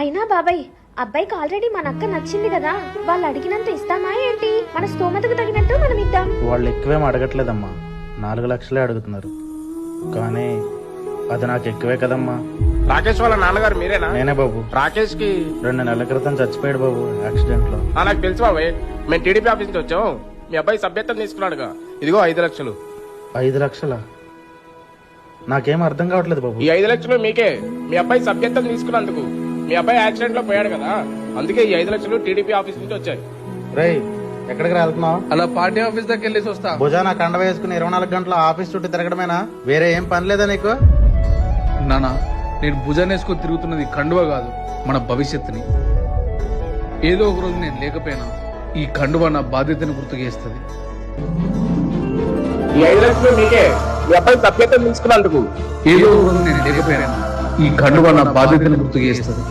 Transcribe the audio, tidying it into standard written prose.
అయినా బాబాయ్, అబ్బాయికి ఆల్రెడీ మన అక్క నచ్చింది కదా, వాళ్ళు అడిగినంత ఇస్తామా ఏంటి? మన స్తోమతకు తగినట్టు మనం ఇద్దాం. వాళ్ళు ఎక్కువేం అడగట్లేదమ్మా, 4 లక్షలే అడుగుతున్నారు. కానీ అది నాకు ఎక్కువే కదమ్మా. రాకేష్ వాళ్ళ నాన్నగారు మీరేనా? నేనే బాబు. రాకేష్ కి 2 నెలల క్రితం చచ్చిపోయాడు బాబు, యాక్సిడెంట్ లో. నాకు తెలుసు బాబాయ్, మేము టీడీపీ ఆఫీస్ నుంచి వచ్చాం. మీ అబ్బాయి సభ్యత్వం తీసుకున్నాడుగా, ఇదిగో 5 లక్షలు. 5 లక్షలా? నాకేం అర్థం కావట్లేదు బాబు. ఈ 5 లక్షలు మీకే. మీ అబ్బాయి సభ్యత్వం తీసుకున్నందుకు. మీ అబ్బాయి యాక్సిడెంట్ లో పోయాడు కదా, అందుకే ఈ 5 లక్షలు టీడీపీ ఆఫీస్ నుంచి వచ్చాయి. రేయ్, ఎక్కడికి వెళ్తున్నావు? అలా పార్టీ ఆఫీస్ దగ్గర వెళ్ళేసి వస్తా. భుజాన కండ వేసుకుని 24 గంటలు ఆఫీస్ చుట్టూ తిరగడమేనా? వేరే ఏం పని లేదా నీకు? నానా, నేను భుజానేసుకొని తిరుగుతున్నది కండువ కాదు, మన భవిష్యత్తుని. ఏదో ఒక రోజు నేను లేకపోయినా ఈ కండువ నా బాధ్యతను గుర్తు చేస్తుంది. ఈ 5 లక్షలు మీకే. మీ అబ్బాయి సభ్యత్వం తీసుకున్నందుకు. ఏదో ఒక రోజు నేను లేకపోయినా ఈ కండువ నా బాధ్యతను గుర్తు చేస్తుంది.